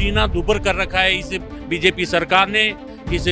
जीना दुभर कर रखा है इस बीजेपी सरकार ने, इस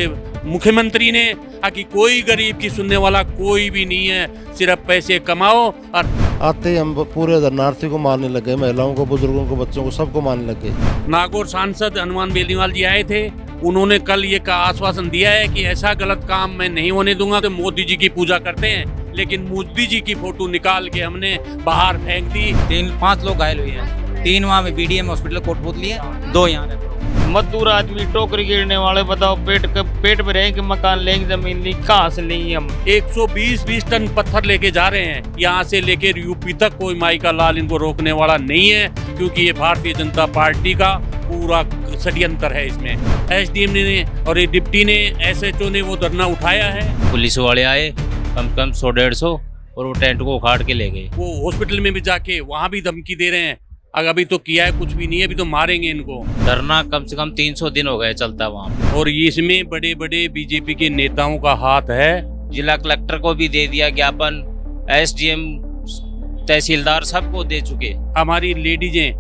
मुख्यमंत्री ने, कि कोई गरीब की सुनने वाला कोई भी नहीं है, सिर्फ पैसे कमाओ। और आते ही हम पूरे धरनार्थी को मारने लगे, महिलाओं को, बुजुर्गों को, बच्चों को, सबको मारने लगे। नागौर सांसद हनुमान बेनीवाल जी आए थे, उन्होंने कल ये आश्वासन दिया है कि ऐसा गलत काम मैं नहीं होने दूंगा। तो मोदी जी की पूजा करते हैं, लेकिन मोदी जी की फोटो निकाल के हमने बाहर फेंक दी। 5 लोग घायल हुए हैं, 3 वहाँ में बीडीएम हॉस्पिटल कोटपुतली है, 2 यहाँ। मजदूर आदमी टोकरी गिरने वाले, बताओ पेट में रहेंगे, मकान लेंगे, जमीन ली, कहाँ से लेंगे हम। 120 टन पत्थर लेके जा रहे हैं, यहाँ से लेकर यूपी तक। कोई माई का लाल इनको रोकने वाला नहीं है, क्योंकि ये भारतीय जनता पार्टी का पूरा षड्यंत्र है। इसमें एसडीएम ने और ये डिप्टी ने, एसएचओ ने वो धरना उठाया है। पुलिस वाले आए कम 100-150 और वो टेंट को उखाड़ के ले गए। वो हॉस्पिटल में भी जाके वहाँ भी धमकी दे रहे हैं, अभी तो किया है कुछ भी नहीं है, अभी तो मारेंगे इनको। धरना कम से कम 300 दिन हो गए चलता वहाँ। और इसमें बड़े बड़े बीजेपी के नेताओं का हाथ है। जिला कलेक्टर को भी दे दिया ज्ञापन, एसडीएम, तहसीलदार सबको दे चुके। हमारी लेडीजें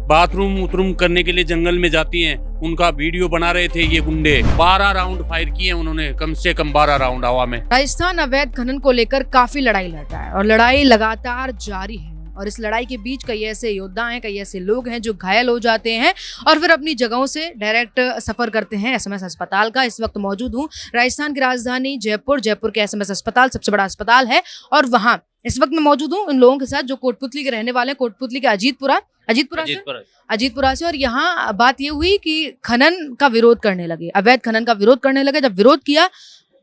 बाथरूम करने के लिए जंगल में जाती हैं, उनका वीडियो बना रहे थे ये गुंडे। 12 राउंड फायर किए उन्होंने, कम से कम 12 राउंड हवा में। राजस्थान अवैध खनन को लेकर काफी लड़ाई लड़ रहा है और लड़ाई लगातार जारी है। और इस लड़ाई के बीच कई ऐसे योद्धा हैं, कई ऐसे लोग हैं जो घायल हो जाते हैं और फिर अपनी जगहों से डायरेक्ट सफर करते हैं एसएमएस अस्पताल का। इस वक्त मौजूद हूँ राजस्थान की राजधानी जयपुर के एसएमएस अस्पताल सबसे बड़ा अस्पताल है और वहाँ इस वक्त मैं मौजूद हूँ उन लोगों के साथ जो कोटपुतली के रहने वाले हैं, कोटपुतली के अजीतपुरा से। और यहाँ बात ये हुई कि खनन का विरोध करने लगे, अवैध खनन का विरोध करने लगे। जब विरोध किया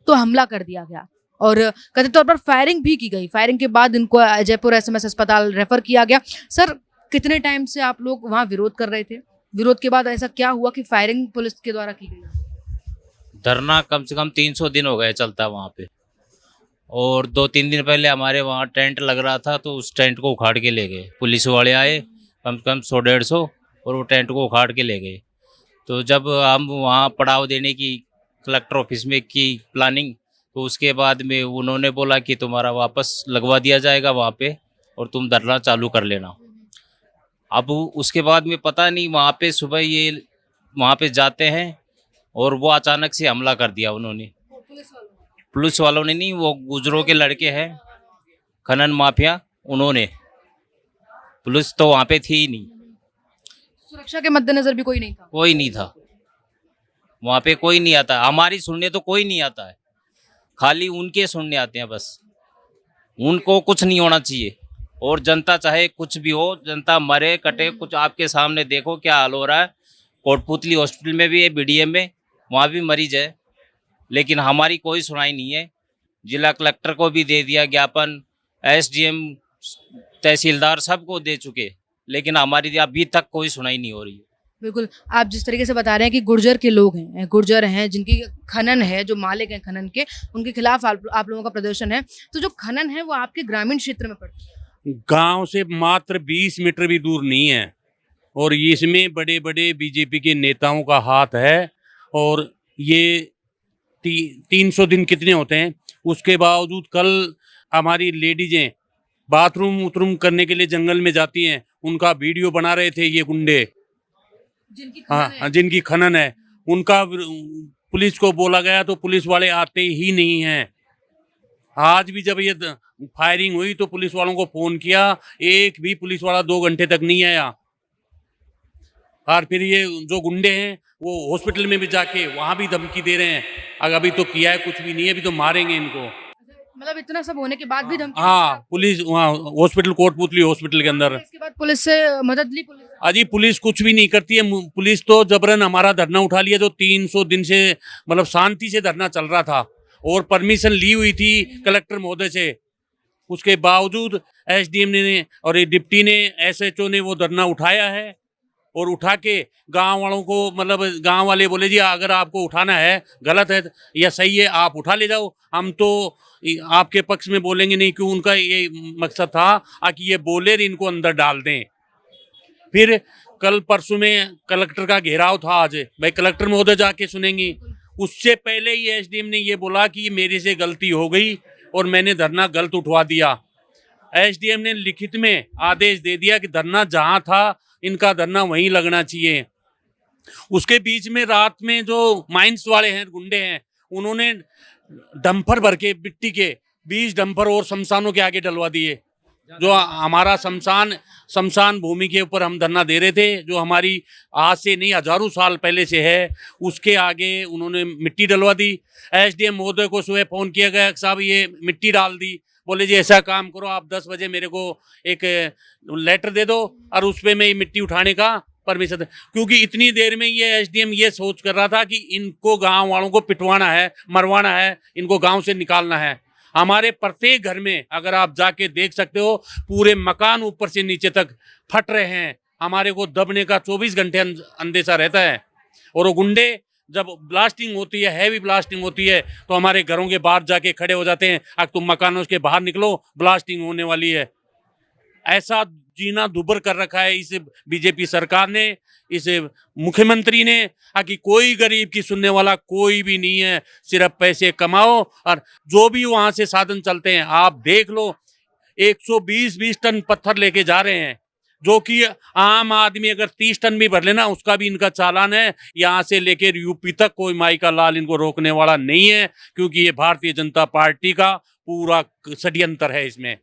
तो हमला कर दिया गया और कथित तौर पर फायरिंग भी की गई। फायरिंग के बाद इनको जयपुर एसएमएस अस्पताल रेफर किया गया। सर, कितने टाइम से आप लोग वहाँ विरोध कर रहे थे? विरोध के बाद ऐसा क्या हुआ कि फायरिंग पुलिस के द्वारा की गई? धरना कम से कम 300 दिन हो गए चलता वहाँ पे। और 2-3 दिन पहले हमारे वहाँ टेंट लग रहा था, तो उस टेंट को उखाड़ के ले गए। पुलिस वाले आए कम 100-150 और वो टेंट को उखाड़ के ले गए। तो जब हम वहाँ पड़ाव देने की कलेक्टर ऑफिस में की प्लानिंग, तो उसके बाद में उन्होंने बोला कि तुम्हारा वापस लगवा दिया जाएगा वहाँ पे और तुम धरना चालू कर लेना। अब उसके बाद में पता नहीं, वहाँ पे सुबह ये वहाँ पे जाते हैं और वो अचानक से हमला कर दिया उन्होंने। पुलिस वालों ने नहीं, वो गुजरों के लड़के हैं, खनन माफिया, उन्होंने। पुलिस तो वहाँ पे थी ही नहीं। सुरक्षा के मद्देनजर भी कोई नहीं था? कोई नहीं था वहाँ पे, कोई नहीं आता। हमारी सुनने तो कोई नहीं आता है, खाली उनके सुनने आते हैं बस। उनको कुछ नहीं होना चाहिए। और जनता चाहे कुछ भी हो, जनता मरे कटे, कुछ आपके सामने देखो क्या हाल हो रहा है। कोटपुतली हॉस्पिटल में भी है, बीडीएम में, वहाँ भी मरीज है, लेकिन हमारी कोई सुनाई नहीं है। जिला कलेक्टर को भी दे दिया ज्ञापन, एसडीएम, तहसीलदार सबको दे चुके, लेकिन हमारी अभी तक कोई सुनाई नहीं हो रही है। बिल्कुल, आप जिस तरीके से बता रहे हैं कि गुर्जर के लोग हैं, गुर्जर हैं जिनकी खनन है, जो मालिक हैं खनन के, उनके खिलाफ आप लोगों का प्रदर्शन है। तो जो खनन है वो आपके ग्रामीण क्षेत्र में पड़ता है? गांव से मात्र 20 मीटर भी दूर नहीं है। और इसमें बड़े बड़े बीजेपी के नेताओं का हाथ है। और ये 300 दिन कितने होते हैं, उसके बावजूद कल हमारी लेडीजें बाथरूम करने के लिए जंगल में जाती हैं, उनका वीडियो बना रहे थे ये गुंडे। जिनकी खनन है, उनका पुलिस को बोला गया तो पुलिस वाले आते ही नहीं हैं। आज भी जब ये फायरिंग हुई तो पुलिस वालों को फोन किया, एक भी पुलिस वाला 2 घंटे तक नहीं आया। और फिर ये जो गुंडे हैं वो हॉस्पिटल में भी जाके वहाँ भी धमकी दे रहे हैं, अभी तो किया है कुछ भी नहीं है, अभी तो मारेंगे इनको। मतलब इतना सब होने के बाद भी धमकी? हाँ, पुलिस वहाँ हॉस्पिटल, कोटपुतली हॉस्पिटल के अंदर। इसके बाद पुलिस से मदद ली? अजी पुलिस कुछ भी नहीं करती है। पुलिस तो जबरन हमारा धरना उठा लिया, जो 300 दिन से मतलब शांति से धरना चल रहा था और परमिशन ली हुई थी कलेक्टर महोदय से। उसके बावजूद एसडीएम ने और डिप्टी ने, एसएचओ ने वो धरना उठाया है। और उठा के गांव वालों को, मतलब गांव वाले बोले जी अगर आपको उठाना है, गलत है या सही है, आप उठा ले जाओ, हम तो आपके पक्ष में बोलेंगे नहीं। क्यों? उनका ये मकसद था कि ये बोले इनको अंदर डाल दें। फिर कल परसों में कलेक्टर का घेराव था। आज भाई कलेक्टर महोदय जाके सुनेंगी। उससे पहले ही एसडीएम ने ये बोला कि मेरे से गलती हो गई और मैंने धरना गलत उठवा दिया। एसडीएम ने लिखित में आदेश दे दिया कि धरना जहां था, इनका धरना वहीं लगना चाहिए। उसके बीच में रात में जो माइंस वाले हैं गुंडे हैं, उन्होंने डंपर भर के मिट्टी के 20 डंपर और शमशानों के आगे डलवा दिए। जो हमारा शमशान भूमि के ऊपर हम धरना दे रहे थे, जो हमारी आज से नहीं हजारों साल पहले से है, उसके आगे उन्होंने मिट्टी डलवा दी। एसडीएम महोदय को सुबह फोन किया गया, साहब ये मिट्टी डाल दी। बोले जी ऐसा काम करो, आप 10 बजे मेरे को एक लेटर दे दो और उस पर मैं ये मिट्टी उठाने का परमिशन। क्योंकि इतनी देर में ये एसडीएम ये सोच कर रहा था कि इनको गांव वालों को पिटवाना है, मरवाना है, इनको गांव से निकालना है। हमारे प्रत्येक घर में अगर आप जाके देख सकते हो, पूरे मकान ऊपर से नीचे तक फट रहे हैं। हमारे को दबने का 24 घंटे अंदेशा रहता है। और वो गुंडे जब ब्लास्टिंग होती है, हैवी ब्लास्टिंग होती है, तो हमारे घरों के बाहर जाके खड़े हो जाते हैं, अब तुम मकानों के बाहर निकलो, ब्लास्टिंग होने वाली है। ऐसा जीना दुभर कर रखा है इस बीजेपी सरकार ने, इस मुख्यमंत्री ने, कि कोई गरीब की सुनने वाला कोई भी नहीं है। सिर्फ पैसे कमाओ और जो भी वहां से साधन चलते हैं, आप देख लो 120 टन पत्थर लेके जा रहे हैं, जो कि आम आदमी अगर 30 टन भी भर लेना उसका भी इनका चालान है। यहाँ से लेकर यूपी तक कोई माई का लाल इनको रोकने वाला नहीं है, क्योंकि ये भारतीय जनता पार्टी का पूरा षड्यंत्र है इसमें।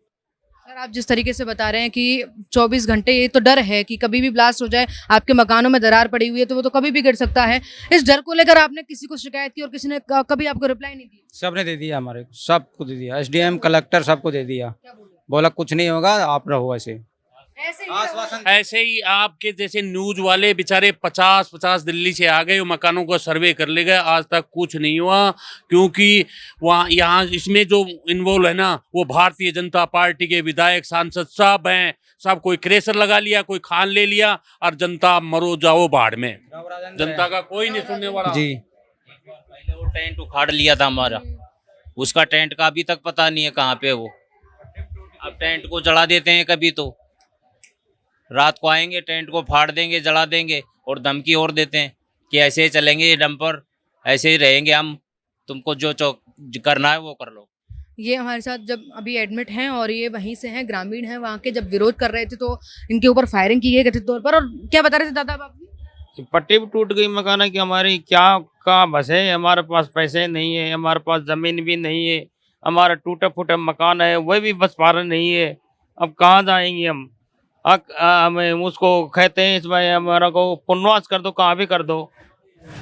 सर आप जिस तरीके से बता रहे हैं कि 24 घंटे, ये तो डर है कि कभी भी ब्लास्ट हो जाए, आपके मकानों में दरार पड़ी हुई है तो वो तो कभी भी गिर सकता है। इस डर को लेकर आपने किसी को शिकायत की और किसी ने कभी आपको रिप्लाई नहीं दी? सबने दे दिया, हमारे सबको दे दिया, एसडीएम कलेक्टर सबको दे दिया। क्या बोले? बोला कुछ नहीं होगा, आप रहो ऐसे। ऐसे ही आपके जैसे न्यूज वाले बेचारे 50 दिल्ली से आ गए, मकानों का सर्वे कर ले गए, आज तक कुछ नहीं हुआ। क्योंकि वहाँ यहाँ इसमें जो इन्वॉल्व है ना, वो भारतीय जनता पार्टी के विधायक सांसद सब हैं। सब कोई क्रेशर लगा लिया, कोई खान ले लिया, और जनता मरो जाओ बाढ़ में। जनता का कोई नहीं सुनने वाला जी। पहले वो टेंट उखाड़ लिया था हमारा, उसका टेंट का अभी तक पता नहीं है कहाँ पे वो। अब टेंट को जला देते हैं, कभी तो रात को आएंगे, टेंट को फाड़ देंगे, जला देंगे, और धमकी और देते हैं कि ऐसे ही चलेंगे ये डंपर, ऐसे ही रहेंगे हम, तुमको जो करना है वो कर लो। ये हमारे साथ जब अभी एडमिट हैं और ये वहीं से हैं, ग्रामीण हैं, वहाँ के जब विरोध कर रहे थे तो इनके ऊपर फायरिंग की गई कथित तौर पर। और क्या बता रहे थे दादा आप? पट्टी भी टूट गई मकान की हमारी, क्या कहाँ बस है, हमारे पास पैसे नहीं है, हमारे पास जमीन भी नहीं है, हमारा टूटा फूटा मकान है वह भी बस पा रहा नहीं है। अब कहाँ जाएंगे हम? हमें उसको कहते हैं इस भाई हमारा को पुनर्वास कर दो, कहाँ भी कर दो,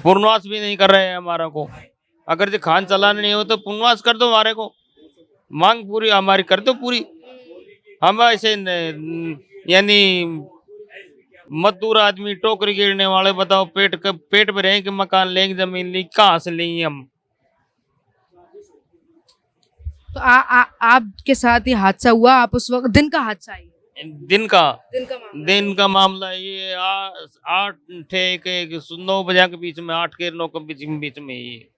पुनर्वास भी नहीं कर रहे हैं हमारा को। अगर जो खान चलाना नहीं हो तो पुनर्वास कर दो, हमारे को मांग पूरी हमारी कर दो पूरी। हम ऐसे यानी मजदूर आदमी, टोकरी गिरने वाले, बताओ पेट में रहे कि मकान लेंगे, जमीन ली, कहाँ से लेंगे हम? तो आपके साथ ये हादसा हुआ, आप उस वक्त दिन का हादसा है? दिन का मामला ये 8 के 9 बजे के बीच में, 8 के 9 के बीच में ये,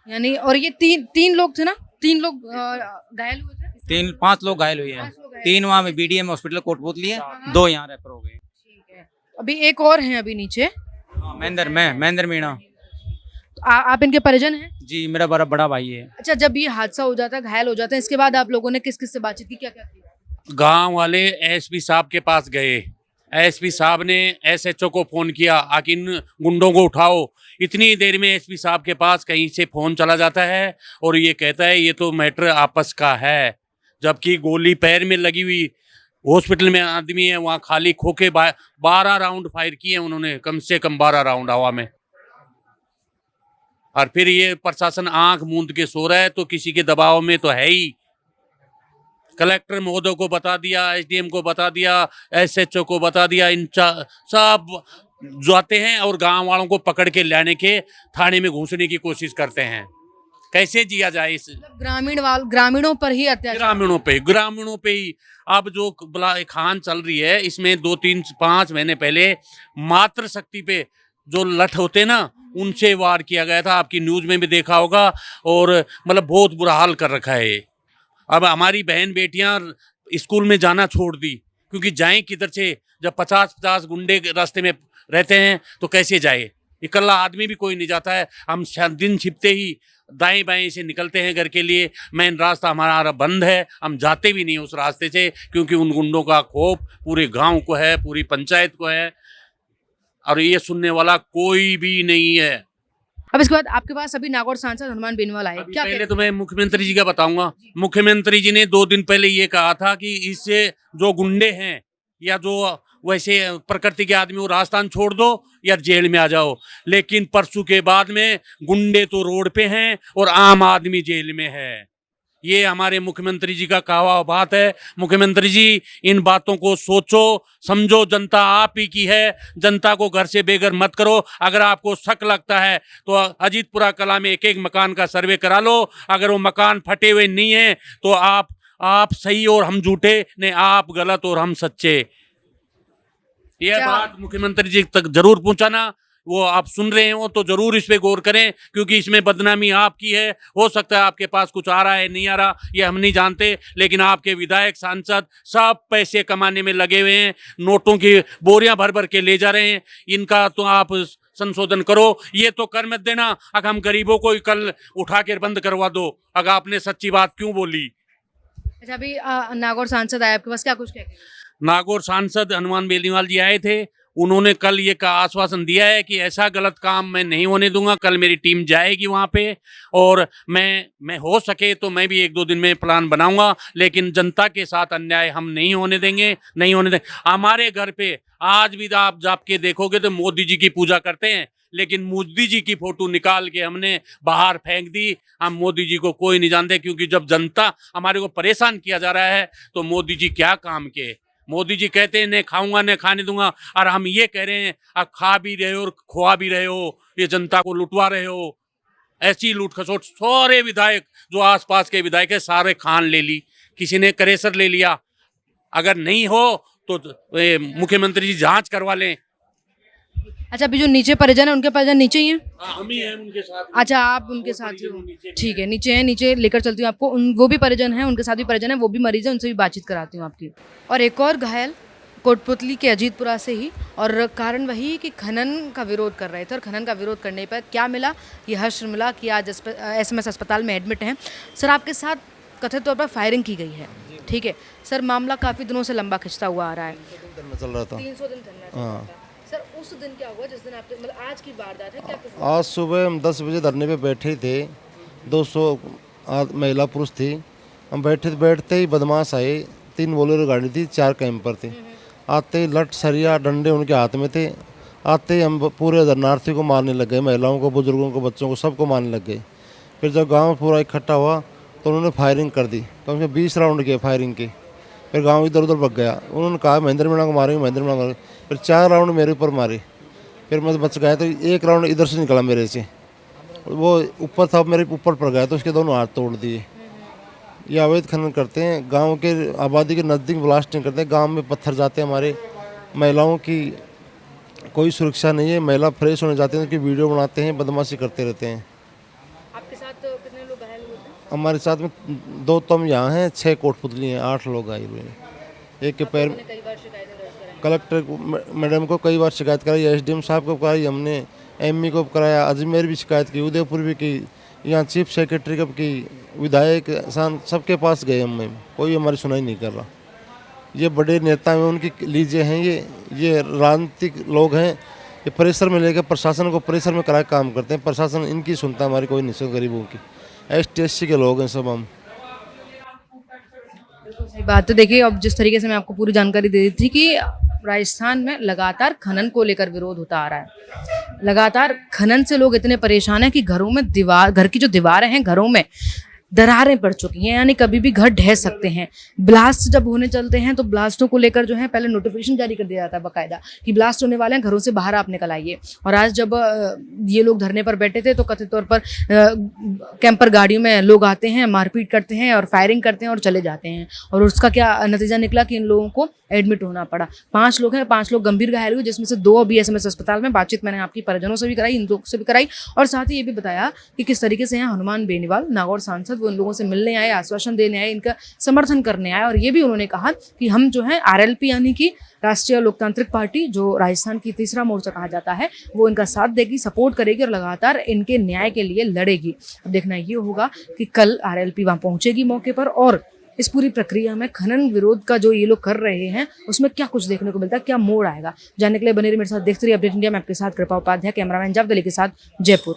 यानी। और ये तीन लोग थे ना, 3 लोग घायल हुए थे? 5 लोग घायल हुए हैं, 3 वहाँ में बीडीएम हॉस्पिटल कोटपुतली है, 2 यहाँ रेफर हो गए। ठीक है, अभी एक और हैं अभी नीचे, महेंद्र मीणा। आप इनके परिजन हैं? जी, मेरा बड़ा भाई है। अच्छा, जब ये हादसा हो जाता है, घायल हो जाते हैं, इसके बाद आप लोगों ने किस किस से बातचीत की, क्या क्या की? गांव वाले एसपी साहब के पास गए। एसपी साहब ने एसएचओ को फोन किया कि इन गुंडों को उठाओ। इतनी देर में एसपी साहब के पास कहीं से फोन चला जाता है और ये कहता है ये तो मैटर आपस का है, जबकि गोली पैर में लगी हुई हॉस्पिटल में आदमी है, वहाँ खाली खोखे 12 राउंड फायर किए उन्होंने, कम से कम 12 राउंड हवा में। और फिर ये प्रशासन आंख मूंद के सो रहा है, तो किसी के दबाव में तो है ही। कलेक्टर महोदय को बता दिया, एसडीएम को बता दिया, एसएचओ को बता दिया, इन सब जाते हैं और गांव वालों को पकड़ के लाने के थाने में घुसने की कोशिश करते हैं। कैसे जिया जाए इस ग्रामीणों पर ही अत्याचार? ग्रामीणों पे ही। अब जो खान चल रही है, इसमें 2-3-5 महीने पहले मातृ शक्ति पे जो लठ होते ना, उनसे वार किया गया था। आपकी न्यूज में भी देखा होगा। और मतलब बहुत बुरा हाल कर रखा है। अब हमारी बहन बेटियां स्कूल में जाना छोड़ दी, क्योंकि जाएं किधर से? जब 50 गुंडे रास्ते में रहते हैं तो कैसे जाए? इकल्ला आदमी भी कोई नहीं जाता है। हम दिन छिपते ही दाएं बाएं से निकलते हैं घर के लिए। मेन रास्ता हमारा बंद है, हम जाते भी नहीं उस रास्ते से, क्योंकि उन गुंडों का खौफ पूरे गांव को है, पूरी पंचायत को है। और ये सुनने वाला कोई भी नहीं है। अब इसके बाद आपके पास अभी नागौर सांसद हनुमान बेनीवाल आए, अभी क्या पहले तो मैं मुख्यमंत्री जी का बताऊंगा। मुख्यमंत्री जी ने 2 दिन पहले ये कहा था कि इससे जो गुंडे हैं या जो वैसे प्रकृति के आदमी वो राजस्थान छोड़ दो या जेल में आ जाओ, लेकिन परसों के बाद में गुंडे तो रोड पे हैं और आम आदमी जेल में है। ये हमारे मुख्यमंत्री जी का कहा हुआ बात है। मुख्यमंत्री जी इन बातों को सोचो समझो, जनता आप ही की है, जनता को घर से बेघर मत करो। अगर आपको शक लगता है तो अजीतपुरा कला में एक मकान का सर्वे करा लो। अगर वो मकान फटे हुए नहीं है तो आप सही और हम झूठे, ने आप गलत और हम सच्चे। यह बात मुख्यमंत्री जी तक जरूर पहुंचाना। वो आप सुन रहे हो तो जरूर इस पे गौर करें, क्योंकि इसमें बदनामी आपकी है। हो सकता है आपके पास कुछ आ रहा है नहीं आ रहा, ये हम नहीं जानते, लेकिन आपके विधायक सांसद सब पैसे कमाने में लगे हुए हैं, नोटों की बोरियां भर भर के ले जा रहे हैं। इनका तो आप संशोधन करो। ये तो कर मत देना अगर हम गरीबों को कल उठा कर बंद करवा दो, अगर आपने सच्ची बात क्यों बोली। अच्छा, अभी नागौर सांसद आए आपके पास, क्या कुछ कहेंगे? नागौर सांसद हनुमान बेनीवाल जी आए थे। उन्होंने कल ये का आश्वासन दिया है कि ऐसा गलत काम मैं नहीं होने दूंगा। कल मेरी टीम जाएगी वहाँ पे और मैं हो सके तो मैं भी 1-2 दिन में प्लान बनाऊंगा, लेकिन जनता के साथ अन्याय हम नहीं होने देंगे, नहीं होने देंगे। हमारे घर पे आज भी आप जाके देखोगे तो मोदी जी की पूजा करते हैं, लेकिन मोदी जी की फोटो निकाल के हमने बाहर फेंक दी। हम मोदी जी को कोई नहीं जानते, क्योंकि जब जनता हमारे को परेशान किया जा रहा है तो मोदी जी क्या काम के। मोदी जी कहते हैं न खाऊंगा न खाने दूंगा, और हम ये कह रहे हैं आप खा भी रहे हो और खुआ भी रहे हो, ये जनता को लुटवा रहे हो। ऐसी लूट खसोट सारे विधायक जो आसपास के विधायक है सारे खान ले ली, किसी ने करेसर ले लिया। अगर नहीं हो तो मुख्यमंत्री जी जांच करवा लें। अच्छा, अभी जो नीचे परिजन है उनके परिजन नीचे ही हैं? हम ही हैं उनके साथ। अच्छा, आप उनके साथ ही हो, ठीक है, नीचे हैं, नीचे लेकर चलती हूँ आपको। वो भी परिजन हैं, उनके साथ भी परिजन है, वो भी मरीज है, उनसे भी बातचीत कराती हूँ आपकी। और एक और घायल कोटपुतली के अजीतपुरा से ही, और कारण वही कि खनन का विरोध कर रहे थे, और खनन का विरोध करने पर क्या मिला, ये हर्ष मिला कि आज SMS अस्पताल में एडमिट हैं। सर, आपके साथ कथित तौर पर फायरिंग की गई है, ठीक है सर, मामला काफ़ी दिनों से लंबा खिंचता हुआ आ रहा है। 300 दिन चल रहा था। 300 दिन चल रहा था सर। उस दिन क्या हुआ जिस दिन आप, मतलब आज की वारदात है, क्या कुछ? आज सुबह हम 10 बजे धरने पे बैठे थे। 200 महिला पुरुष थी। हम बैठते ही बदमाश आए। 3 बोलेरो गाड़ी थी, 4 कैंपर थे। आते ही लठ सरिया डंडे उनके हाथ में थे। आते ही हम पूरे धरनार्थी को मारने लग गए, महिलाओं को, बुजुर्गों को, बच्चों को, सबको मारने लग गए। फिर जब गाँव पूरा इकट्ठा हुआ तो उन्होंने फायरिंग कर दी। कम से कम 20 राउंड किए फायरिंग के। फिर गाँव इधर उधर भग गया। उन्होंने कहा महेंद्र मीणा को मारेंगे, महेंद्र मीणा को। फिर 4 राउंड मेरे ऊपर मारे। फिर मैं बच गया तो 1 राउंड इधर से निकला मेरे से, वो ऊपर था, मेरे ऊपर पड़ गया तो उसके दोनों हाथ तोड़ दिए। ये अवैध खनन करते हैं, गांव के आबादी के नज़दीक ब्लास्टिंग करते हैं, गांव में पत्थर जाते हैं। हमारे महिलाओं की कोई सुरक्षा नहीं है, महिला फ्रेश होने जाते हैं उनकी वीडियो बनाते हैं, बदमाशी करते रहते हैं। आपके साथ कितने लोग घायल हुए थे? हमारे साथ में 2 तो हम यहाँ हैं, 6 कोटपुतली हैं, 8 लोग घायल हुए हैं। एक के पैर, कई बार शिकायतें दर्ज कराई? कलेक्टर मैडम को कई बार शिकायत कराई, SDM साहब को कराई, हमने ME को कराया, अजमेर भी शिकायत की, उदयपुर भी की, यहाँ चीफ सेक्रेटरी कब की, विधायक सबके पास गए हम, कोई हमारी सुनाई नहीं कर रहा। ये बड़े नेता हैं, उनकी लीजिए हैं, ये राजनीतिक लोग हैं, ये प्रेशर में लेकर प्रशासन को प्रेशर में करा काम करते हैं। प्रशासन इनकी सुनता, हमारी कोई नहीं सुनता, गरीबों की। ST-SC के लोग हैं सब हम। सही बात है। देखिए, अब जिस तरीके से मैं आपको पूरी जानकारी दे दी थी कि राजस्थान में लगातार खनन को लेकर विरोध होता आ रहा है। लगातार खनन से लोग इतने परेशान हैं कि घरों में घर की जो दीवारें हैं, घरों में दरारें पड़ चुकी हैं, यानी कभी भी घर ढह सकते हैं। ब्लास्ट जब होने चलते हैं तो ब्लास्टों को लेकर जो है पहले नोटिफिकेशन जारी कर दिया जाता है बाकायदा कि ब्लास्ट होने वाले हैं, घरों से बाहर आप निकल आइए। और आज जब ये लोग धरने पर बैठे थे तो कथित तौर पर कैंपर गाड़ियों में लोग आते हैं, मारपीट करते हैं और फायरिंग करते हैं और चले जाते हैं। और उसका क्या नतीजा निकला कि इन लोगों को एडमिट होना पड़ा। 5 लोग हैं, 5 लोग गंभीर घायल हुए, जिसमें से 2 अभी SMS अस्पताल में। बातचीत मैंने आपकी परिजनों से भी कराई, इन लोगों से भी कराई, और साथ ही ये भी बताया कि किस तरीके से यहाँ हनुमान बेनीवाल नागौर सांसद वो उन लोगों से मिलने आए, आश्वासन देने आए, इनका समर्थन करने आए। और ये भी उन्होंने कहा कि हम जो है RLP यानी कि राष्ट्रीय लोकतांत्रिक पार्टी, जो राजस्थान की तीसरा मोर्चा कहा जाता है, वो इनका साथ देगी, सपोर्ट करेगी और लगातार इनके न्याय के लिए लड़ेगी। अब देखना ये होगा कि कल RLP वहाँ पहुंचेगी मौके पर और इस पूरी प्रक्रिया में खनन विरोध का जो ये लोग कर रहे हैं उसमें क्या कुछ देखने को मिलता है, क्या मोड़ आएगा, जानने के लिए बने रहिए मेरे साथ। देखते रहिए अपडेट इंडिया। मैं आपके साथ कृपा उपाध्याय, कैमरामैन जावेद अली के साथ, जयपुर।